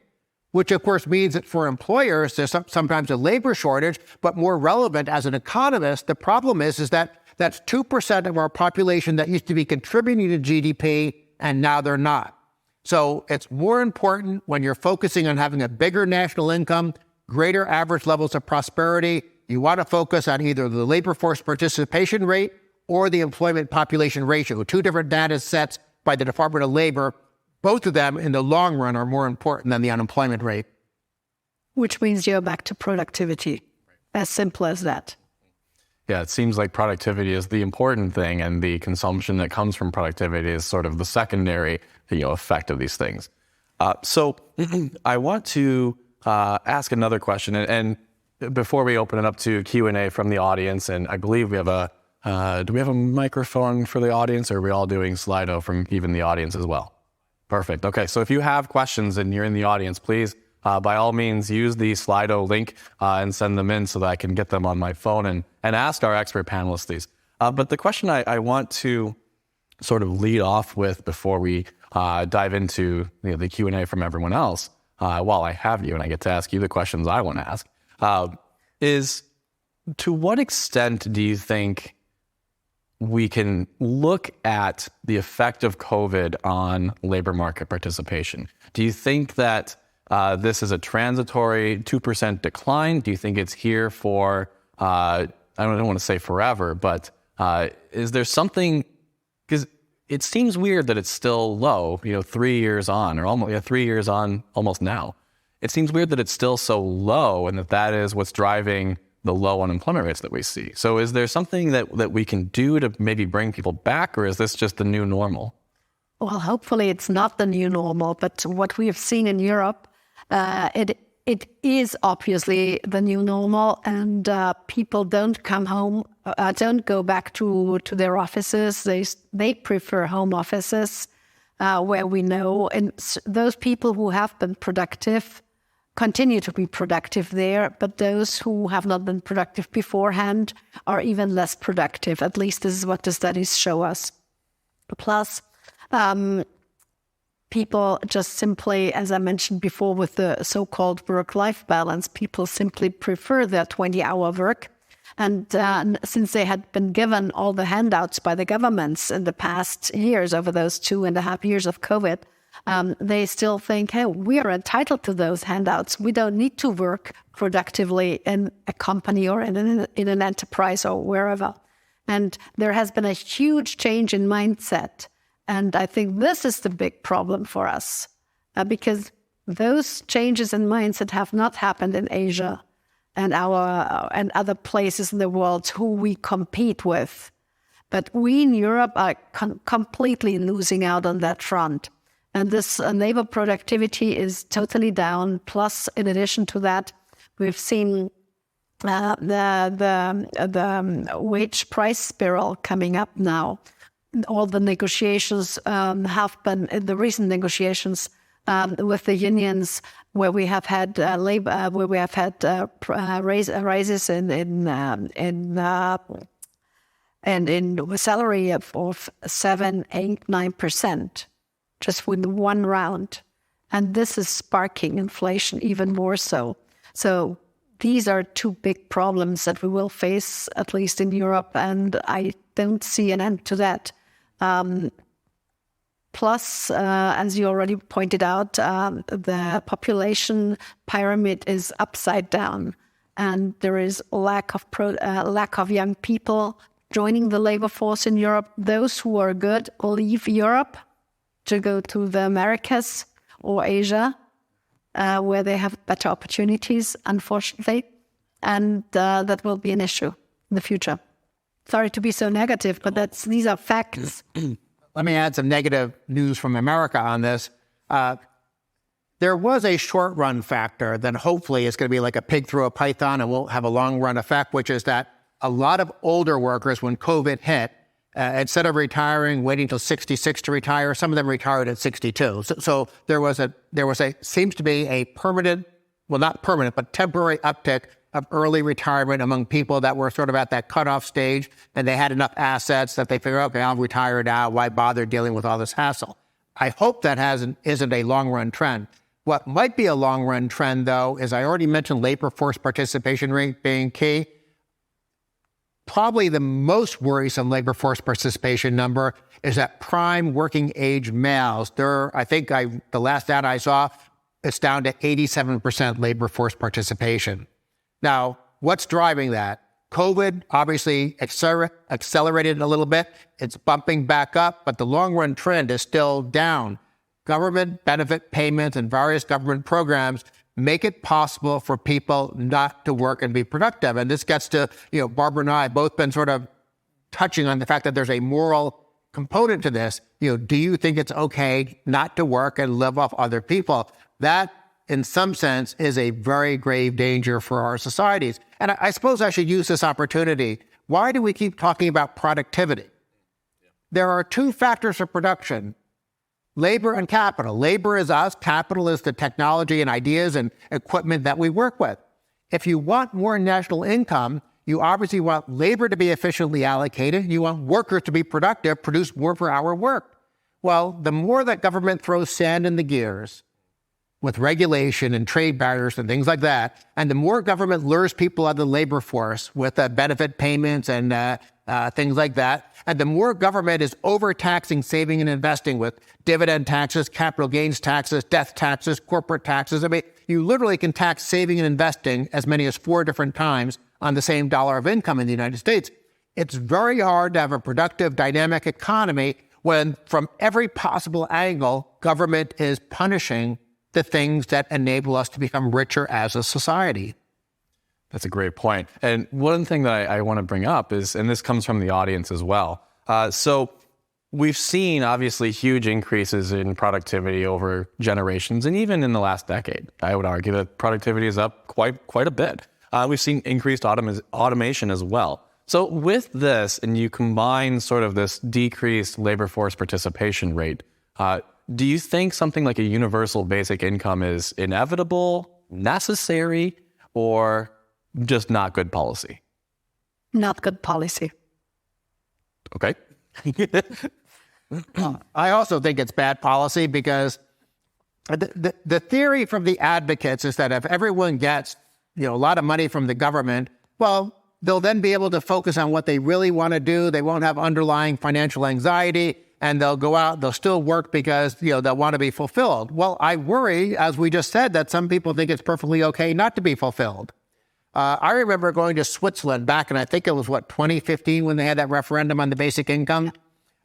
which of course means that for employers, there's sometimes a labor shortage, but more relevant as an economist, the problem is that that's 2% of our population that used to be contributing to GDP, and now they're not. So it's more important when you're focusing on having a bigger national income, greater average levels of prosperity, you want to focus on either the labor force participation rate or the employment population ratio, 2 different data sets by the Department of Labor. Both of them in the long run are more important than the unemployment rate. Which means you're back to productivity. As simple as that. Yeah, it seems like productivity is the important thing, and the consumption that comes from productivity is sort of the secondary, effect of these things. So I want to ask another question, and before we open it up to Q&A from the audience, and I believe we have do we have a microphone for the audience, or are we all doing Slido from even the audience as well? Perfect. Okay, so if you have questions and you're in the audience, please, by all means, use the Slido link and send them in so that I can get them on my phone and ask our expert panelists these. But the question I want to sort of lead off with before we dive into the Q&A from everyone else, while I have you and I get to ask you the questions I want to ask, is to what extent do you think we can look at the effect of COVID on labor market participation? Do you think that this is a transitory 2% decline? Do you think it's here for, I don't want to say forever, but is there something, because it seems weird that it's still low, 3 years on, or almost 3 years on almost now. it seems weird that it's still so low and that is what's driving the low unemployment rates that we see. So is there something that we can do to maybe bring people back, or is this just the new normal? Well, hopefully it's not the new normal, but what we have seen in Europe, it is obviously the new normal, and people don't come home, don't go back to their offices. They prefer home offices, where we know, and those people who have been productive continue to be productive there, but those who have not been productive beforehand are even less productive. At least this is what the studies show us. Plus, people just simply, as I mentioned before, with the so-called work-life balance, people simply prefer their 20-hour work. And since they had been given all the handouts by the governments in the past years, over those 2.5 years of COVID, they still think, hey, we are entitled to those handouts. We don't need to work productively in a company or in an enterprise or wherever. And there has been a huge change in mindset. And I think this is the big problem for us, because those changes in mindset have not happened in Asia and other places in the world who we compete with. But we in Europe are completely losing out on that front. And this labor productivity is totally down. Plus, in addition to that, we've seen the wage price spiral coming up now. All the negotiations have been, in the recent negotiations with the unions, where we have had rises in salary of 7, 8, 9%. Just with one round. And this is sparking inflation even more so. So these are two big problems that we will face, at least in Europe, and I don't see an end to that. Plus, as you already pointed out, the population pyramid is upside down, and there is lack of young people joining the labor force in Europe. Those who are good leave Europe to go to the Americas or Asia, where they have better opportunities, unfortunately. And that will be an issue in the future. Sorry to be so negative, but these are facts. Let me add some negative news from America on this. There was a short-run factor that hopefully is going to be like a pig through a python and won't have a long-run effect, which is that a lot of older workers, when COVID hit, instead of retiring, waiting till 66 to retire, some of them retired at 62. So there was seems to be a permanent, well, not permanent, but temporary uptick of early retirement among people that were sort of at that cutoff stage, and they had enough assets that they figured, okay, I'll retire now. Why bother dealing with all this hassle? I hope that isn't a long-run trend. What might be a long-run trend, though, is I already mentioned labor force participation rate being key. Probably the most worrisome labor force participation number is that prime working age males. The last data I saw, it's down to 87% labor force participation. Now, what's driving that? COVID obviously accelerated it a little bit. It's bumping back up, but the long-run trend is still down. Government benefit payments and various government programs make it possible for people not to work and be productive. And this gets to, Barbara and I have both been sort of touching on the fact that there's a moral component to this. Do you think it's okay not to work and live off other people? That, in some sense, is a very grave danger for our societies. And I suppose I should use this opportunity. Why do we keep talking about productivity? There are two factors of production: labor and capital. Labor is us. Capital is the technology and ideas and equipment that we work with. If you want more national income, you obviously want labor to be efficiently allocated. You want workers to be productive, produce more per hour worked. Well, the more that government throws sand in the gears with regulation and trade barriers and things like that, and the more government lures people out of the labor force with benefit payments and things like that, and the more government is overtaxing saving and investing with dividend taxes, capital gains taxes, death taxes, corporate taxes. I mean, you literally can tax saving and investing as many as 4 different times on the same dollar of income in the United States. It's very hard to have a productive, dynamic economy when, from every possible angle, government is punishing the things that enable us to become richer as a society. That's a great point. And one thing that I want to bring up is, and this comes from the audience as well. So we've seen obviously huge increases in productivity over generations, and even in the last decade. I would argue that productivity is up quite a bit. We've seen increased automation as well. So with this, and you combine sort of this decreased labor force participation rate, do you think something like a universal basic income is inevitable, necessary, or just not good policy? Not good policy. Okay. I also think it's bad policy because the theory from the advocates is that if everyone gets a lot of money from the government, well, they'll then be able to focus on what they really want to do. They won't have underlying financial anxiety, and they'll go out, they'll still work because they'll want to be fulfilled. Well, I worry, as we just said, that some people think it's perfectly okay not to be fulfilled. I remember going to Switzerland back in, I think it was 2015 when they had that referendum on the basic income.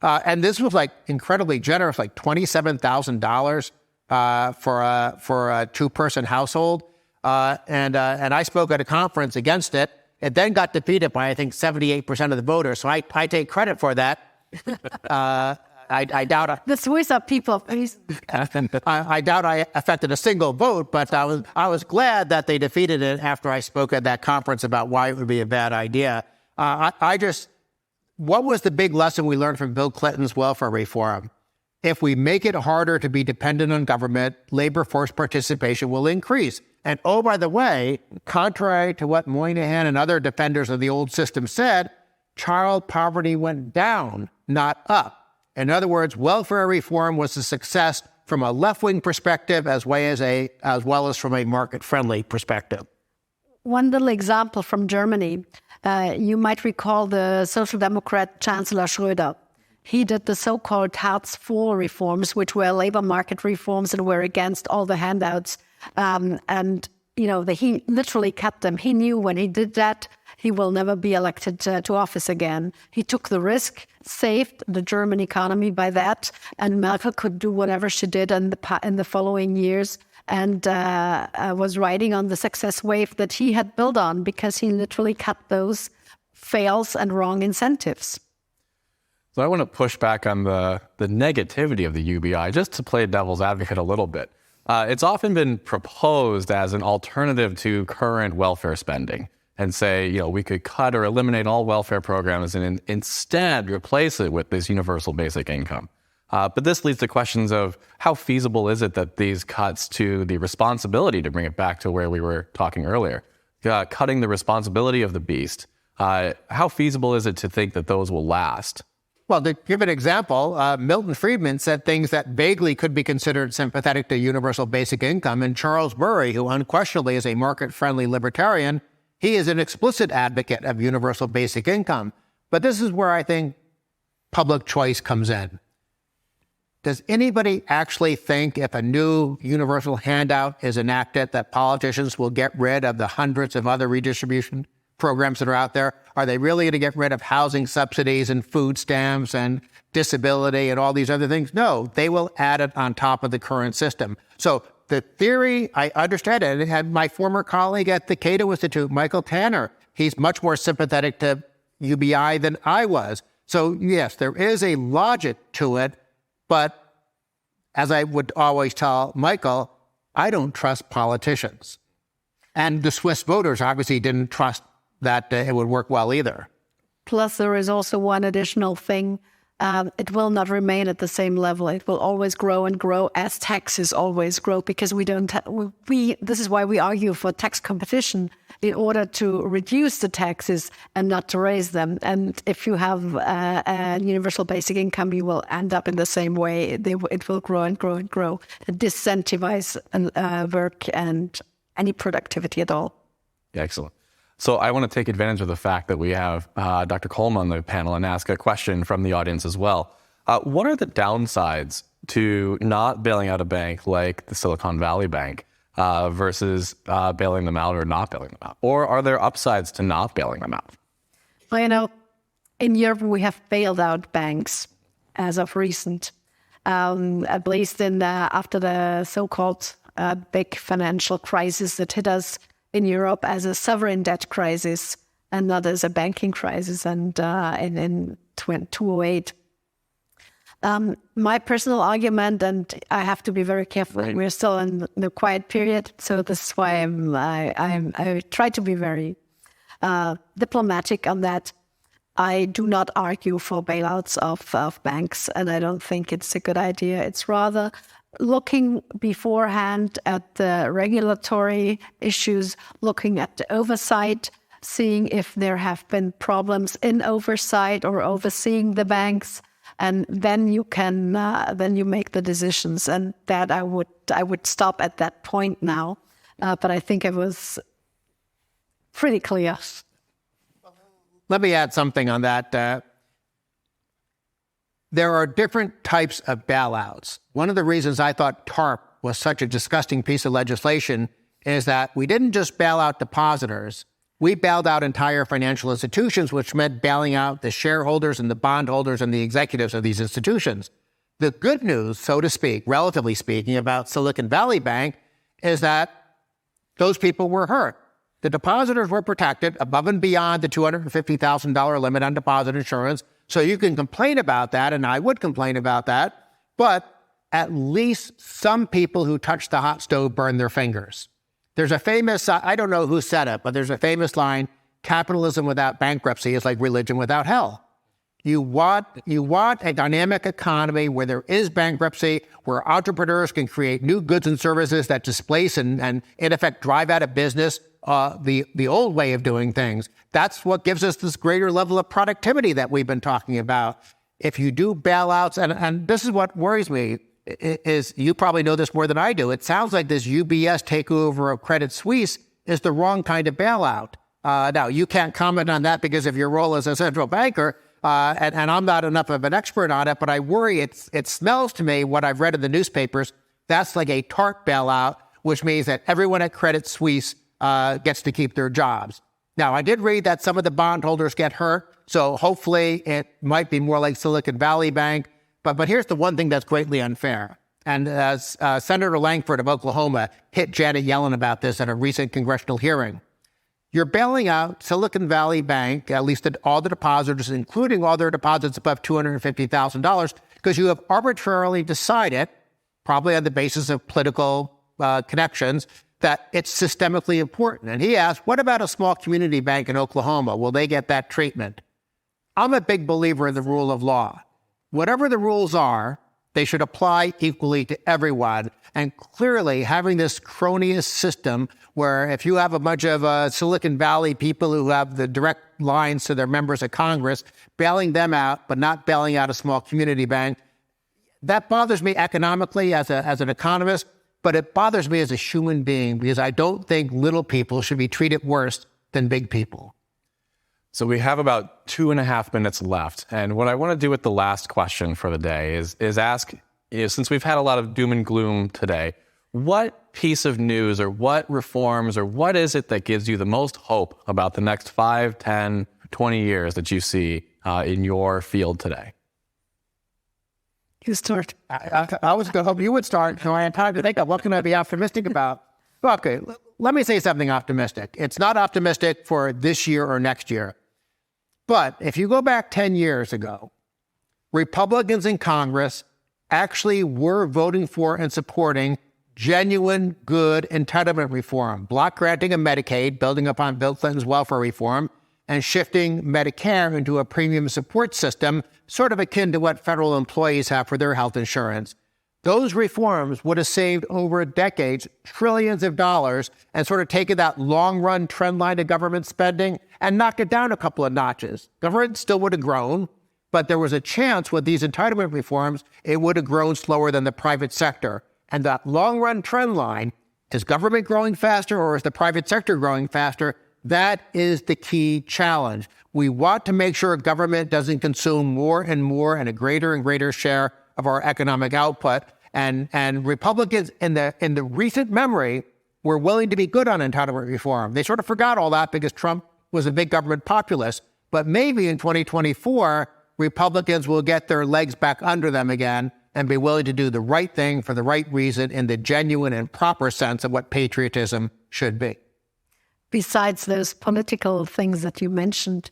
And this was incredibly generous, $27,000 for a two-person household. And I spoke at a conference against it. It then got defeated by, I think, 78% of the voters. So I take credit for that. I doubt the Swiss are people of peace. I doubt I affected a single vote, but I was glad that they defeated it after I spoke at that conference about why it would be a bad idea. What was the big lesson we learned from Bill Clinton's welfare reform? If we make it harder to be dependent on government, labor force participation will increase. And oh, by the way, contrary to what Moynihan and other defenders of the old system said, child poverty went down, not up. In other words, welfare reform was a success from a left-wing perspective as well as from a market-friendly perspective. One little example from Germany. You might recall the Social Democrat Chancellor Schröder. He did the so-called Hartz IV reforms, which were labor market reforms and were against all the handouts. He literally cut them. He knew when he did that, he will never be elected to office again. He took the risk, saved the German economy by that, and Merkel could do whatever she did in the following years, and was riding on the success wave that he had built on because he literally cut those fails and wrong incentives. So I want to push back on the negativity of the UBI, just to play devil's advocate a little bit. It's often been proposed as an alternative to current welfare spending and say, we could cut or eliminate all welfare programs and instead replace it with this universal basic income. But this leads to questions of how feasible is it that these cuts to the responsibility, to bring it back to where we were talking earlier, cutting the responsibility of the beast, how feasible is it to think that those will last? Well, to give an example, Milton Friedman said things that vaguely could be considered sympathetic to universal basic income, and Charles Murray, who unquestionably is a market-friendly libertarian, he is an explicit advocate of universal basic income. But this is where I think public choice comes in. Does anybody actually think if a new universal handout is enacted that politicians will get rid of the hundreds of other redistribution programs that are out there? Are they really going to get rid of housing subsidies and food stamps and disability and all these other things? No, they will add it on top of the current system. So the theory, I understand it. It had my former colleague at the Cato Institute, Michael Tanner. He's much more sympathetic to UBI than I was. So yes, there is a logic to it, but as I would always tell Michael, I don't trust politicians. And the Swiss voters obviously didn't trust that it would work well either. Plus, there is also one additional thing. It will not remain at the same level. It will always grow and grow as taxes always grow, because this is why we argue for tax competition, in order to reduce the taxes and not to raise them. And if you have a universal basic income, you will end up in the same way. It will grow and grow and grow, and disincentivize work and any productivity at all. Excellent. So I want to take advantage of the fact that we have Dr. Coleman on the panel and ask a question from the audience as well. What are the downsides to not bailing out a bank like the Silicon Valley Bank versus bailing them out or not bailing them out? Or are there upsides to not bailing them out? Well, in Europe, we have bailed out banks as of recent, at least after the so-called big financial crisis that hit us in Europe as a sovereign debt crisis and not as a banking crisis, and in 2008. My personal argument, and I have to be very careful, we're still in the quiet period, so this is why I try to be very diplomatic on that. I do not argue for bailouts of banks, and I don't think it's a good idea. It's rather looking beforehand at the regulatory issues, looking at the oversight, seeing if there have been problems in oversight or overseeing the banks, and then you can then you make the decisions. And that I would stop at that point now. But I think it was pretty clear. Let me add something on that. There are different types of bailouts. One of the reasons I thought TARP was such a disgusting piece of legislation is that we didn't just bail out depositors. We bailed out entire financial institutions, which meant bailing out the shareholders and the bondholders and the executives of these institutions. The good news, so to speak, relatively speaking, about Silicon Valley Bank is that those people were hurt. The depositors were protected above and beyond the $250,000 limit on deposit insurance. So you can complain about that, and I would complain about that, but at least some people who touch the hot stove burn their fingers. There's a famous, I don't know who said it, but there's a famous line, capitalism without bankruptcy is like religion without hell. You want a dynamic economy where there is bankruptcy, where entrepreneurs can create new goods and services that displace and in effect drive out of business the old way of doing things. That's what gives us this greater level of productivity that we've been talking about. If you do bailouts, and this is what worries me, is you probably know this more than I do. It sounds like this UBS takeover of Credit Suisse is the wrong kind of bailout. Now, you can't comment on that because of your role as a central banker, and I'm not enough of an expert on it, but I worry it smells to me, what I've read in the newspapers, that's like a TARP bailout, which means that everyone at Credit Suisse gets to keep their jobs. Now, I did read that some of the bondholders get hurt, so hopefully it might be more like Silicon Valley Bank. But here's the one thing that's greatly unfair. And as Senator Langford of Oklahoma hit Janet Yellen about this at a recent congressional hearing, you're bailing out Silicon Valley Bank, at least all the depositors, including all their deposits above $250,000, because you have arbitrarily decided, probably on the basis of political connections, that it's systemically important. And he asked, what about a small community bank in Oklahoma? Will they get that treatment? I'm a big believer in the rule of law. Whatever the rules are, they should apply equally to everyone. And clearly, having this cronyist system where if you have a bunch of Silicon Valley people who have the direct lines to their members of Congress, bailing them out, but not bailing out a small community bank, that bothers me economically as an economist, but it bothers me as a human being because I don't think little people should be treated worse than big people. So we have about 2.5 minutes left. And what I want to do with the last question for the day is ask, since we've had a lot of doom and gloom today, what piece of news or what reforms or what is it that gives you the most hope about the next 5, 10, 20 years that you see in your field today? You start. I was going to hope you would start, so I had time to think of what can I be optimistic about. Okay, let me say something optimistic. It's not optimistic for this year or next year. But if you go back 10 years ago, Republicans in Congress actually were voting for and supporting genuine, good entitlement reform, block granting of Medicaid, building upon Bill Clinton's welfare reform, and shifting Medicare into a premium support system, sort of akin to what federal employees have for their health insurance. Those reforms would have saved over decades trillions of dollars and sort of taken that long-run trend line of government spending and knocked it down a couple of notches. Government still would have grown, but there was a chance with these entitlement reforms, it would have grown slower than the private sector. And that long-run trend line, is government growing faster or is the private sector growing faster? That is the key challenge. We want to make sure government doesn't consume more and more and a greater and greater share of our economic output. And Republicans in the recent memory were willing to be good on entitlement reform. They sort of forgot all that because Trump was a big government populist. But maybe in 2024, Republicans will get their legs back under them again and be willing to do the right thing for the right reason in the genuine and proper sense of what patriotism should be. Besides those political things that you mentioned,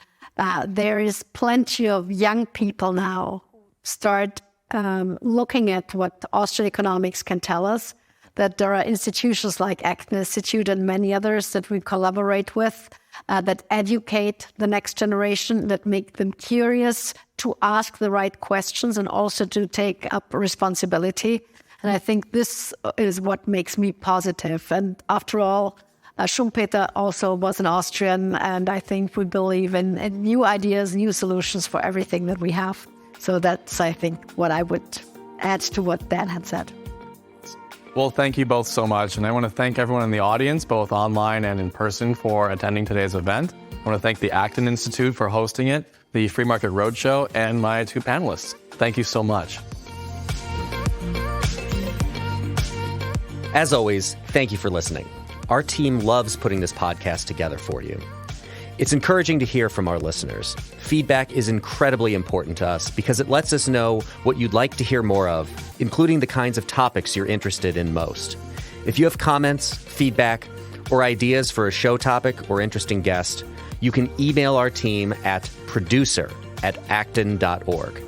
there is plenty of young people now start looking at what Austrian economics can tell us, that there are institutions like Acton Institute and many others that we collaborate with that educate the next generation, that make them curious to ask the right questions and also to take up responsibility. And I think this is what makes me positive. And after all, Schumpeter also was an Austrian, and I think we believe in new ideas, new solutions for everything that we have. So that's, I think, what I would add to what Dan had said. Well, thank you both so much. And I want to thank everyone in the audience, both online and in person, for attending today's event. I want to thank the Acton Institute for hosting it, the Free Market Roadshow, and my two panelists. Thank you so much. As always, thank you for listening. Our team loves putting this podcast together for you. It's encouraging to hear from our listeners. Feedback is incredibly important to us because it lets us know what you'd like to hear more of, including the kinds of topics you're interested in most. If you have comments, feedback, or ideas for a show topic or interesting guest, you can email our team at producer@acton.org.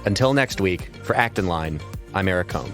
Until next week, for Acton Line, I'm Eric Cohn.